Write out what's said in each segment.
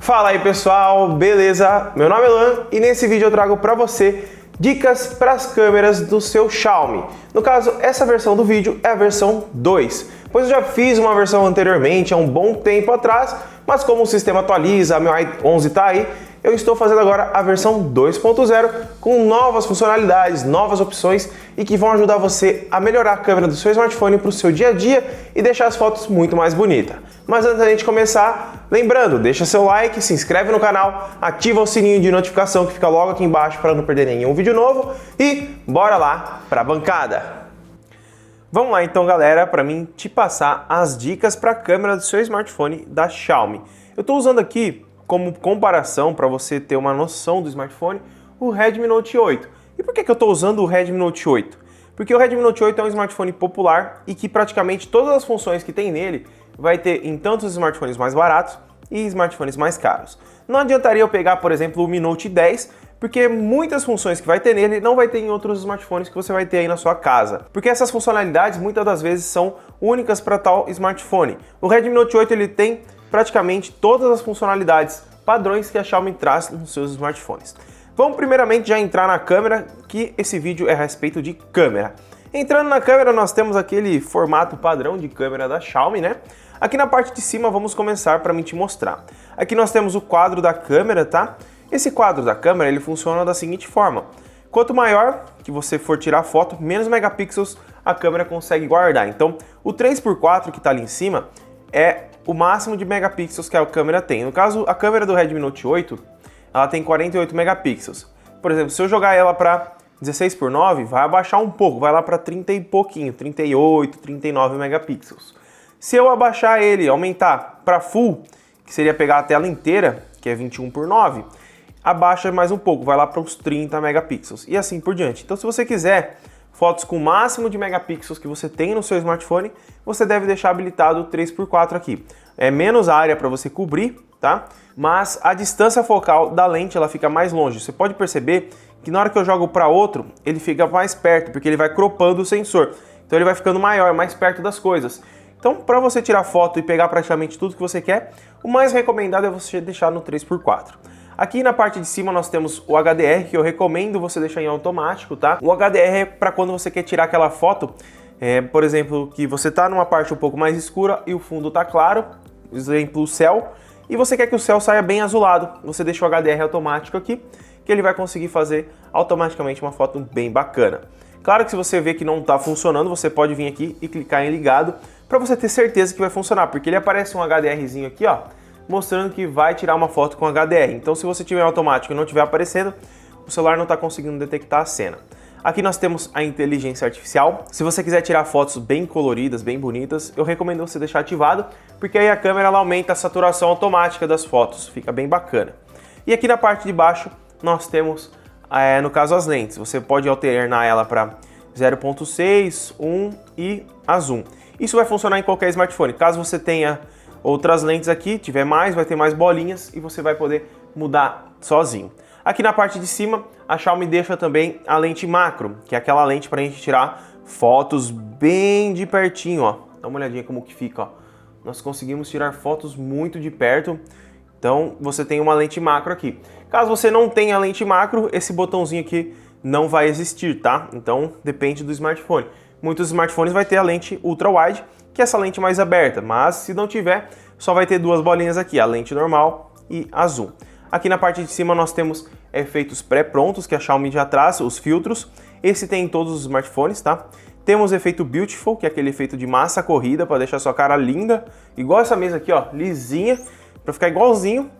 Fala aí pessoal, beleza? Meu nome é Lan e nesse vídeo eu trago para você dicas para as câmeras do seu Xiaomi. No caso, essa versão do vídeo é a versão 2, pois eu já fiz uma versão anteriormente há um bom tempo atrás, mas como o sistema atualiza, a MIUI 11 está aí, eu estou fazendo agora a versão 2.0 com novas funcionalidades, novas opções e que vão ajudar você a melhorar a câmera do seu smartphone para o seu dia a dia e deixar as fotos muito mais bonitas. Mas antes da gente começar, lembrando, deixa seu like, se inscreve no canal, ativa o sininho de notificação que fica logo aqui embaixo para não perder nenhum vídeo novo e bora lá para a bancada! Vamos lá então galera, para mim te passar as dicas para a câmera do seu smartphone da Xiaomi. Eu estou usando aqui como comparação, para você ter uma noção do smartphone, o Redmi Note 8. E por que eu estou usando o Redmi Note 8? Porque o Redmi Note 8 é um smartphone popular e que praticamente todas as funções que tem nele vai ter em tanto os smartphones mais baratos e smartphones mais caros. Não adiantaria eu pegar, por exemplo, o Mi Note 10, porque muitas funções que vai ter nele não vai ter em outros smartphones que você vai ter aí na sua casa. Porque essas funcionalidades muitas das vezes são únicas para tal smartphone. O Redmi Note 8 ele tem praticamente todas as funcionalidades padrões que a Xiaomi traz nos seus smartphones. Vamos primeiramente já entrar na câmera, que esse vídeo é a respeito de câmera. Entrando na câmera, nós temos aquele formato padrão de câmera da Xiaomi, né? Aqui na parte de cima vamos começar para mim te mostrar. Aqui nós temos o quadro da câmera, tá? Esse quadro da câmera ele funciona da seguinte forma: quanto maior que você for tirar foto, menos megapixels a câmera consegue guardar. Então, o 3x4 que está ali em cima é o máximo de megapixels que a câmera tem. No caso, a câmera do Redmi Note 8, ela tem 48 megapixels. Por exemplo, se eu jogar ela para 16:9, vai abaixar um pouco, vai lá para 30 e pouquinho, 38, 39 megapixels. Se eu abaixar ele, aumentar para Full, que seria pegar a tela inteira, que é 21:9, abaixa mais um pouco, vai lá para os 30 megapixels e assim por diante. Então, se você quiser fotos com o máximo de megapixels que você tem no seu smartphone, você deve deixar habilitado o 3x4 aqui. É menos área para você cobrir, tá? Mas a distância focal da lente ela fica mais longe. Você pode perceber que na hora que eu jogo para outro, ele fica mais perto, porque ele vai cropando o sensor. Então ele vai ficando maior, mais perto das coisas. Então, para você tirar foto e pegar praticamente tudo que você quer, o mais recomendado é você deixar no 3x4. Aqui na parte de cima nós temos o HDR, que eu recomendo você deixar em automático, tá? O HDR é para quando você quer tirar aquela foto, por exemplo, que você está numa parte um pouco mais escura e o fundo está claro, exemplo, o céu, e você quer que o céu saia bem azulado. Você deixa o HDR automático aqui, que ele vai conseguir fazer automaticamente uma foto bem bacana. Claro que se você vê que não está funcionando, você pode vir aqui e clicar em ligado, para você ter certeza que vai funcionar, porque ele aparece um HDRzinho aqui, ó, mostrando que vai tirar uma foto com HDR. Então, se você tiver automático e não estiver aparecendo, o celular não está conseguindo detectar a cena. Aqui nós temos a inteligência artificial. Se você quiser tirar fotos bem coloridas, bem bonitas, eu recomendo você deixar ativado, porque aí a câmera ela aumenta a saturação automática das fotos, fica bem bacana. E aqui na parte de baixo nós temos, no caso, as lentes. Você pode alternar ela para 0.6, 1 e a zoom. Isso vai funcionar em qualquer smartphone. Caso você tenha outras lentes aqui, tiver mais, vai ter mais bolinhas e você vai poder mudar sozinho. Aqui na parte de cima, a Xiaomi deixa também a lente macro, que é aquela lente para a gente tirar fotos bem de pertinho, ó. Dá uma olhadinha como que fica, ó. Nós conseguimos tirar fotos muito de perto, então você tem uma lente macro aqui. Caso você não tenha lente macro, esse botãozinho aqui não vai existir, tá? Então depende do smartphone. Muitos smartphones vai ter a lente ultra-wide, que é essa lente mais aberta, mas se não tiver, só vai ter duas bolinhas aqui, a lente normal e a zoom. Aqui na parte de cima nós temos efeitos pré-prontos que a Xiaomi já traz, os filtros. Esse tem em todos os smartphones, tá? Temos o efeito Beautiful, que é aquele efeito de massa corrida para deixar sua cara linda, igual essa mesa aqui, ó, lisinha, para ficar igualzinho.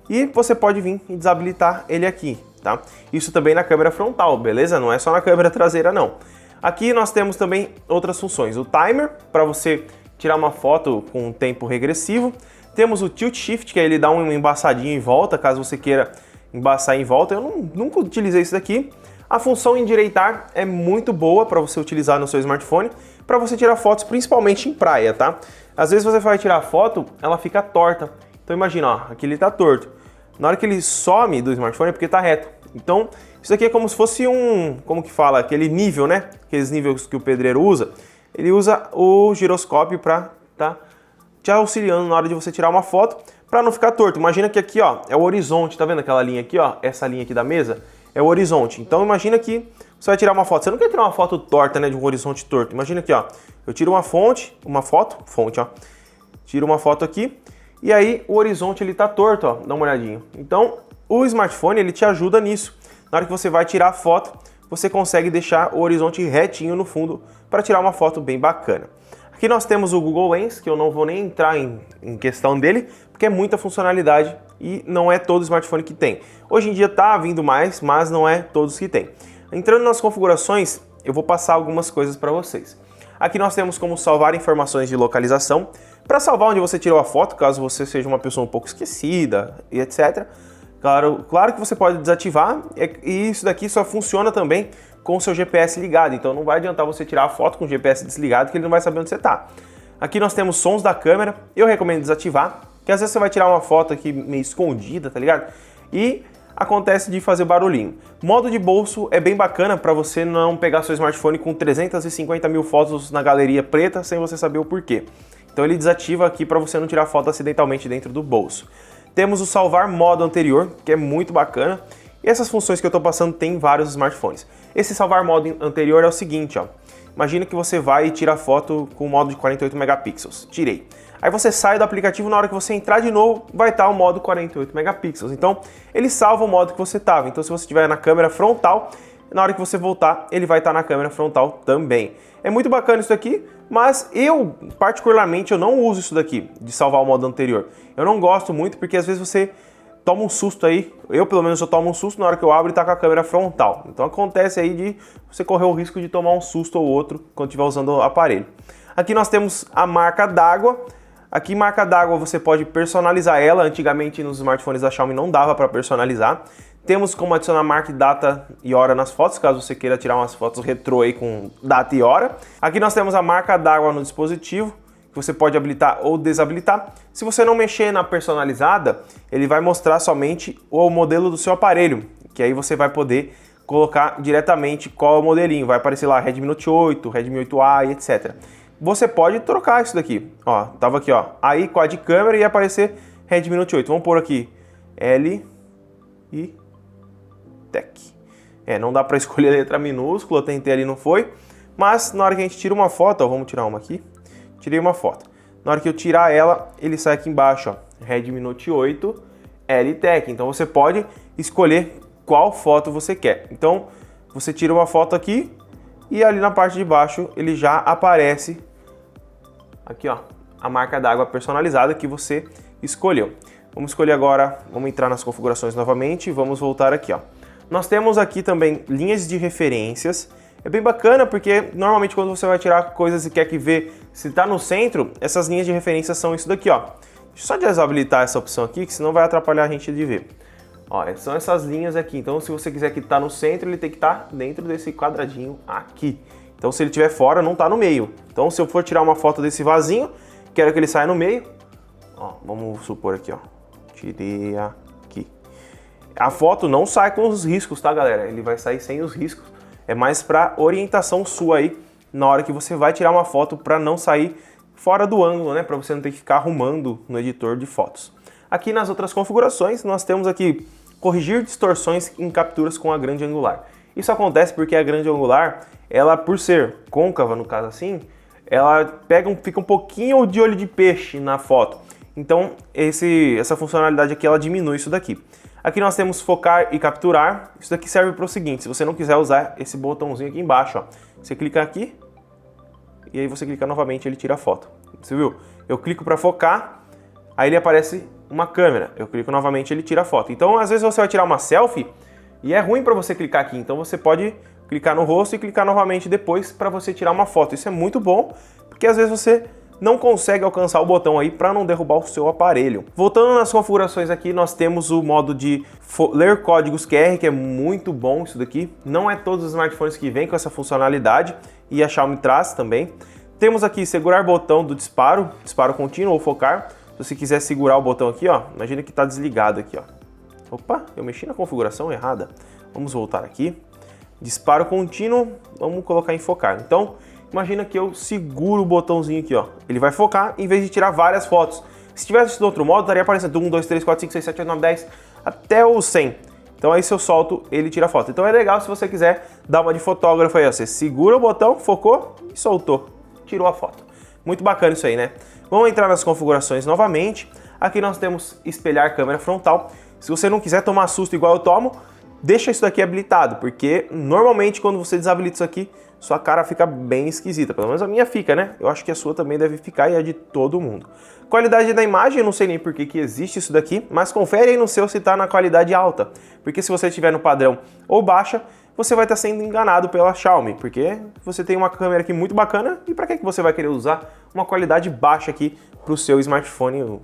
E você pode vir e desabilitar ele aqui, tá? Isso também na câmera frontal, beleza? Não é só na câmera traseira, não. Aqui nós temos também outras funções. O timer, para você tirar uma foto com um tempo regressivo. Temos o Tilt Shift, que aí ele dá uma embaçadinha em volta, caso você queira embaçar em volta. Eu nunca utilizei isso daqui. A função endireitar é muito boa para você utilizar no seu smartphone, para você tirar fotos principalmente em praia, tá? Às vezes você vai tirar foto, ela fica torta. Então imagina, ó, aqui ele tá torto. Na hora que ele some do smartphone é porque tá reto. Então, isso aqui é como se fosse como que fala, aquele nível, né? Aqueles níveis que o pedreiro usa. Ele usa o giroscópio para tá te auxiliando na hora de você tirar uma foto, para não ficar torto. Imagina que aqui, ó, é o horizonte, tá vendo aquela linha aqui, ó? Essa linha aqui da mesa é o horizonte. Então imagina que você vai tirar uma foto. Você não quer tirar uma foto torta, né, de um horizonte torto. Imagina aqui, ó. Eu tiro uma foto, ó. Tiro uma foto aqui e aí o horizonte ele tá torto, ó. Dá uma olhadinha. Então o smartphone ele te ajuda nisso. Na hora que você vai tirar a foto, você consegue deixar o horizonte retinho no fundo para tirar uma foto bem bacana. Aqui nós temos o Google Lens, que eu não vou nem entrar em questão dele, porque é muita funcionalidade e não é todo smartphone que tem. Hoje em dia tá vindo mais, mas não é todos que tem. Entrando nas configurações, eu vou passar algumas coisas para vocês. Aqui nós temos como salvar informações de localização, para salvar onde você tirou a foto, caso você seja uma pessoa um pouco esquecida e etc. Claro que você pode desativar, e isso daqui só funciona também com o seu GPS ligado, então não vai adiantar você tirar a foto com o GPS desligado que ele não vai saber onde você está. Aqui nós temos sons da câmera, eu recomendo desativar, porque às vezes você vai tirar uma foto aqui meio escondida, tá ligado? E acontece de fazer barulhinho. Modo de bolso é bem bacana para você não pegar seu smartphone com 350 mil fotos na galeria preta sem você saber o porquê. Então ele desativa aqui para você não tirar foto acidentalmente dentro do bolso. Temos o salvar modo anterior, que é muito bacana. E essas funções que eu estou passando tem em vários smartphones. Esse salvar modo anterior é o seguinte, ó. Imagina que você vai e tira a foto com o modo de 48 megapixels. Tirei. Aí você sai do aplicativo, na hora que você entrar de novo, vai estar o modo 48 megapixels. Então, ele salva o modo que você estava. Então, se você estiver na câmera frontal, na hora que você voltar, ele vai estar na câmera frontal também. É muito bacana isso daqui, mas eu, particularmente, eu não uso isso daqui, de salvar o modo anterior. Eu não gosto muito, porque às vezes você toma um susto aí, eu pelo menos eu tomo um susto na hora que eu abro e tá com a câmera frontal. Então acontece aí de você correr o risco de tomar um susto ou outro quando estiver usando o aparelho. Aqui nós temos a marca d'água. Aqui marca d'água você pode personalizar ela, antigamente nos smartphones da Xiaomi não dava para personalizar. Temos como adicionar marca, data e hora nas fotos, caso você queira tirar umas fotos retrô aí com data e hora. Aqui nós temos a marca d'água no dispositivo, que você pode habilitar ou desabilitar. Se você não mexer na personalizada, ele vai mostrar somente o modelo do seu aparelho, que aí você vai poder colocar diretamente qual é o modelinho. Vai aparecer lá Redmi Note 8, Redmi 8A e etc. Você pode trocar isso daqui. Ó, tava aqui, ó, aí quad câmera e ia aparecer Redmi Note 8. Vamos pôr aqui L e Tech. Não dá para escolher a letra minúscula, eu tentei ali, não foi. Mas na hora que a gente tira uma foto, ó, vamos tirar uma aqui. Tirei uma foto. Na hora que eu tirar ela, ele sai aqui embaixo, ó, Redmi Note 8 L Tech. Então você pode escolher qual foto você quer. Então você tira uma foto aqui e ali na parte de baixo ele já aparece aqui, ó, a marca d'água personalizada que você escolheu. Vamos escolher agora, vamos entrar nas configurações novamente e vamos voltar aqui, ó. Nós temos aqui também linhas de referências. É bem bacana porque normalmente quando você vai tirar coisas e quer que ver se está no centro, essas linhas de referência são isso daqui, ó. Deixa eu só desabilitar essa opção aqui, que senão vai atrapalhar a gente de ver. Ó, são essas linhas aqui. Então se você quiser que tá no centro, ele tem que estar dentro desse quadradinho aqui. Então se ele estiver fora, não tá no meio. Então se eu for tirar uma foto desse vasinho, quero que ele saia no meio. Ó, vamos supor aqui, ó. Tirei aqui. A foto não sai com os riscos, tá, galera? Ele vai sair sem os riscos. É mais para orientação sua aí na hora que você vai tirar uma foto para não sair fora do ângulo, né? Para você não ter que ficar arrumando no editor de fotos. Aqui nas outras configurações nós temos aqui corrigir distorções em capturas com a grande angular. Isso acontece porque a grande angular, ela por ser côncava no caso assim, ela fica um pouquinho de olho de peixe na foto. Então essa funcionalidade aqui ela diminui isso daqui. Aqui nós temos focar e capturar. Isso daqui serve para o seguinte, se você não quiser usar esse botãozinho aqui embaixo, ó, você clica aqui e aí você clica novamente, ele tira a foto. Você viu? Eu clico para focar, aí ele aparece uma câmera. Eu clico novamente, ele tira a foto. Então, às vezes você vai tirar uma selfie e é ruim para você clicar aqui. Então você pode clicar no rosto e clicar novamente depois para você tirar uma foto. Isso é muito bom, porque às vezes você não consegue alcançar o botão aí para não derrubar o seu aparelho. Voltando nas configurações aqui, nós temos o modo de ler códigos QR, que é muito bom isso daqui. Não é todos os smartphones que vêm com essa funcionalidade e a Xiaomi traz também. Temos aqui segurar botão do disparo contínuo ou focar. Se você quiser segurar o botão aqui, ó, imagina que está desligado aqui, ó. Opa, eu mexi na configuração errada. Vamos voltar aqui. Disparo contínuo, vamos colocar em focar. Então, imagina que eu seguro o botãozinho aqui, ó. Ele vai focar em vez de tirar várias fotos. Se tivesse no outro modo, estaria aparecendo 1, 2, 3, 4, 5, 6, 7, 8, 9, 10, até o 100. Então aí se eu solto, ele tira a foto. Então é legal se você quiser dar uma de fotógrafo aí, ó. Você segura o botão, focou e soltou. Tirou a foto. Muito bacana isso aí, né? Vamos entrar nas configurações novamente. Aqui nós temos espelhar câmera frontal. Se você não quiser tomar susto igual eu tomo, deixa isso daqui habilitado, porque normalmente quando você desabilita isso aqui, sua cara fica bem esquisita. Pelo menos a minha fica, né? Eu acho que a sua também deve ficar e a de todo mundo. Qualidade da imagem, eu não sei nem por que existe isso daqui, mas confere aí no seu se está na qualidade alta. Porque se você estiver no padrão ou baixa, você vai estar sendo enganado pela Xiaomi, porque você tem uma câmera aqui muito bacana e para que você vai querer usar uma qualidade baixa aqui para o seu smartphone,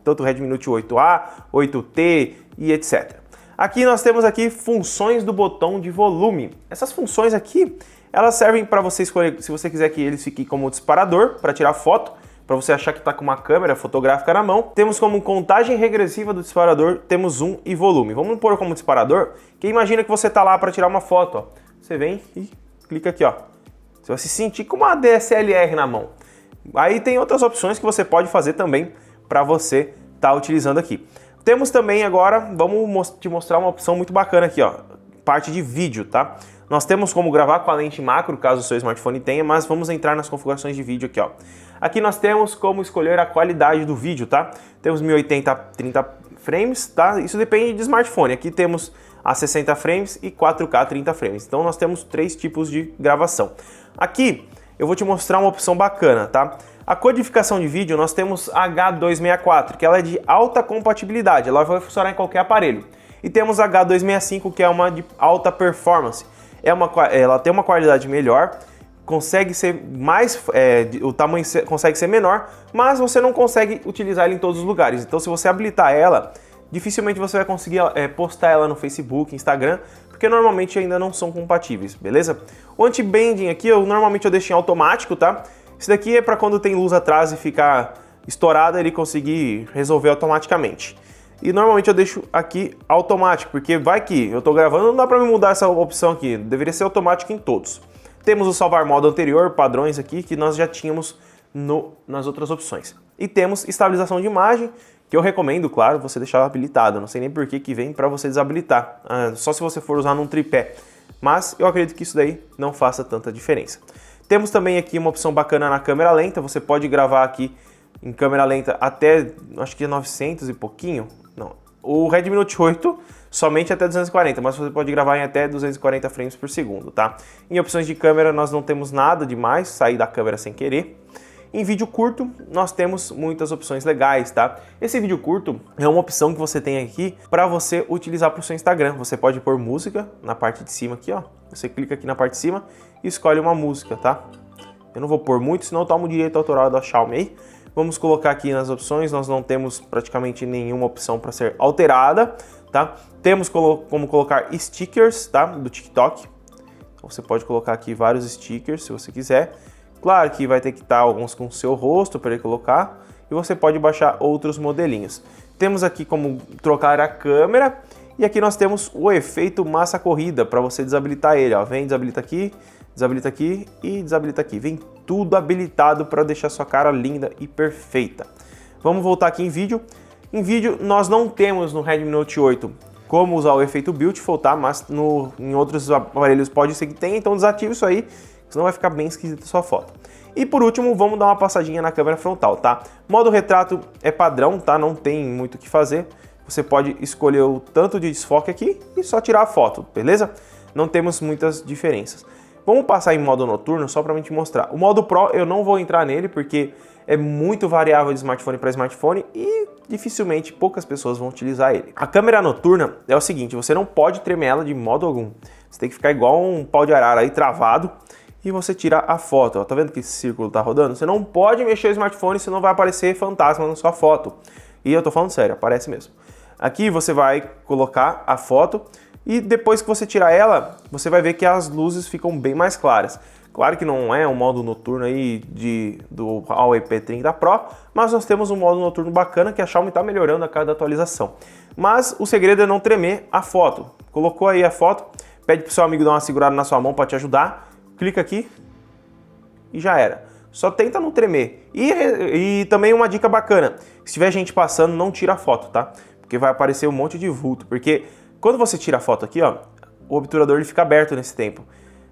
tanto o Redmi Note 8A, 8T e etc. Aqui nós temos aqui funções do botão de volume. Essas funções aqui, elas servem para você escolher, se você quiser que eles fiquem como disparador para tirar foto, para você achar que está com uma câmera fotográfica na mão. Temos como contagem regressiva do disparador, temos zoom e volume. Vamos pôr como disparador, que imagina que você está lá para tirar uma foto. Ó. Você vem e clica aqui, ó. Você vai se sentir com uma DSLR na mão. Aí tem outras opções que você pode fazer também para você estar utilizando aqui. Temos também agora, vamos te mostrar uma opção muito bacana aqui, ó. Parte de vídeo, tá? Nós temos como gravar com a lente macro, caso o seu smartphone tenha, mas vamos entrar nas configurações de vídeo aqui, ó. Aqui nós temos como escolher a qualidade do vídeo, tá? Temos 1080 30 frames, tá? Isso depende de smartphone. Aqui temos a 60 frames e 4K 30 frames. Então nós temos 3 tipos de gravação. Aqui eu vou te mostrar uma opção bacana, tá? A codificação de vídeo nós temos H264, que ela é de alta compatibilidade, ela vai funcionar em qualquer aparelho. E temos H265, que é uma de alta performance. Ela tem uma qualidade melhor, consegue ser mais, o tamanho consegue ser menor, mas você não consegue utilizar ela em todos os lugares. Então se você habilitar ela, dificilmente você vai conseguir postar ela no Facebook, Instagram, porque normalmente ainda não são compatíveis, beleza? O anti-banding aqui, normalmente eu deixo em automático, tá? Isso daqui é para quando tem luz atrás e ficar estourada, ele conseguir resolver automaticamente. E normalmente eu deixo aqui automático, porque vai que eu tô gravando, não dá para me mudar essa opção aqui, deveria ser automático em todos. Temos o salvar modo anterior, padrões aqui, que nós já tínhamos nas outras opções. E temos estabilização de imagem, que eu recomendo, claro, você deixar habilitado. Não sei nem por que vem para você desabilitar, só se você for usar num tripé. Mas eu acredito que isso daí não faça tanta diferença. Temos também aqui uma opção bacana na câmera lenta, você pode gravar aqui em câmera lenta até, acho que 900 e pouquinho. Não, o Redmi Note 8 somente até 240, mas você pode gravar em até 240 frames por segundo, tá? Em opções de câmera nós não temos nada demais, sair da câmera sem querer. Em vídeo curto nós temos muitas opções legais, tá? Esse vídeo curto é uma opção que você tem aqui para você utilizar para o seu Instagram. Você pode pôr música na parte de cima aqui, ó. Você clica aqui na parte de cima e escolhe uma música, tá? Eu não vou pôr muito, senão eu tomo o direito autoral da Xiaomi aí. Vamos colocar aqui nas opções, nós não temos praticamente nenhuma opção para ser alterada, tá? Temos como colocar stickers, tá? Do TikTok. Então, você pode colocar aqui vários stickers, se você quiser. Claro que vai ter que estar alguns com o seu rosto para ele colocar. E você pode baixar outros modelinhos. Temos aqui como trocar a câmera. E aqui nós temos o efeito massa corrida para você desabilitar ele. Ó. Vem, desabilita aqui e desabilita aqui. Vem tudo habilitado para deixar sua cara linda e perfeita. Vamos voltar aqui em vídeo. Em vídeo nós não temos no Redmi Note 8 como usar o efeito Beautiful, tá? Mas em outros aparelhos pode ser que tenha, então desativa isso aí, senão vai ficar bem esquisita a sua foto. E por último, vamos dar uma passadinha na câmera frontal, tá? Modo retrato é padrão, tá? Não tem muito o que fazer. Você pode escolher o tanto de desfoque aqui e só tirar a foto, beleza? Não temos muitas diferenças. Vamos passar em modo noturno só para te mostrar. O modo Pro eu não vou entrar nele porque é muito variável de smartphone para smartphone e dificilmente poucas pessoas vão utilizar ele. A câmera noturna é o seguinte, você não pode tremer ela de modo algum. Você tem que ficar igual um pau de arara aí travado e você tira a foto. Ó, tá vendo que esse círculo tá rodando? Você não pode mexer o smartphone, senão vai aparecer fantasma na sua foto. E eu tô falando sério, aparece mesmo. Aqui você vai colocar a foto e depois que você tirar ela, você vai ver que as luzes ficam bem mais claras. Claro que não é um modo noturno aí do Huawei P30 Pro, mas nós temos um modo noturno bacana que a Xiaomi está melhorando a cada atualização. Mas o segredo é não tremer a foto. Colocou aí a foto, pede para o seu amigo dar uma segurada na sua mão para te ajudar, clica aqui e já era. só tenta não tremer. E também uma dica bacana, se tiver gente passando, não tira a foto, tá? Porque vai aparecer um monte de vulto, porque quando você tira a foto aqui, ó, o obturador ele fica aberto nesse tempo.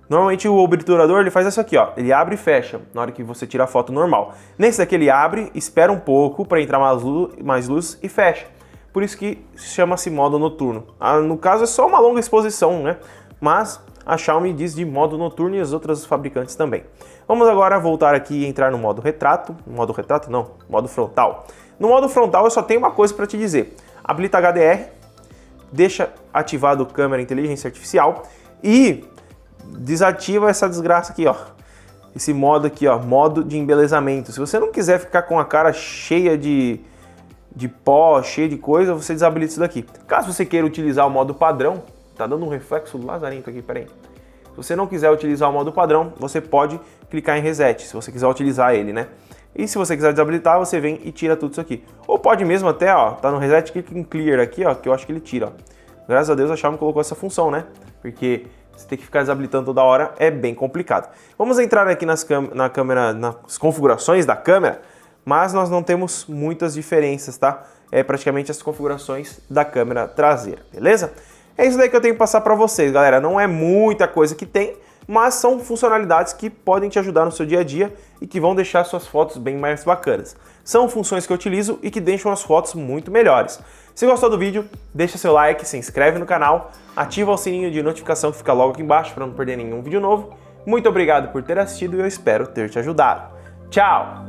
Normalmente o obturador ele faz isso aqui, ó, ele abre e fecha na hora que você tira a foto normal. Nesse daqui ele abre, espera um pouco para entrar mais luz e fecha. Por isso que chama-se modo noturno. No caso é só uma longa exposição, né? Mas a Xiaomi diz de modo noturno e as outras fabricantes também. Vamos agora voltar aqui e entrar no modo retrato. Modo retrato não, modo frontal. No modo frontal eu só tenho uma coisa para te dizer. Habilita HDR, deixa ativado câmera inteligência artificial e desativa essa desgraça aqui, ó. Esse modo aqui, ó, modo de embelezamento. Se você não quiser ficar com a cara cheia de pó, cheia de coisa, você desabilita isso daqui. Caso você queira utilizar o modo padrão, tá dando um reflexo lazarento aqui, peraí. Se você não quiser utilizar o modo padrão, você pode clicar em reset, se você quiser utilizar ele, né? E se você quiser desabilitar, você vem e tira tudo isso aqui. Ou pode mesmo até, ó, tá no reset, clica em clear aqui, ó, que eu acho que ele tira, ó. Graças a Deus a Xiaomi colocou essa função, né? Porque você tem que ficar desabilitando toda hora, é bem complicado. Vamos entrar aqui nas configurações da câmera, mas nós não temos muitas diferenças, tá? É praticamente as configurações da câmera traseira, beleza? É isso daí que eu tenho que passar para vocês, galera. Não é muita coisa que tem, mas são funcionalidades que podem te ajudar no seu dia a dia e que vão deixar suas fotos bem mais bacanas. São funções que eu utilizo e que deixam as fotos muito melhores. Se gostou do vídeo, deixa seu like, se inscreve no canal, ativa o sininho de notificação que fica logo aqui embaixo para não perder nenhum vídeo novo. Muito obrigado por ter assistido e eu espero ter te ajudado. Tchau!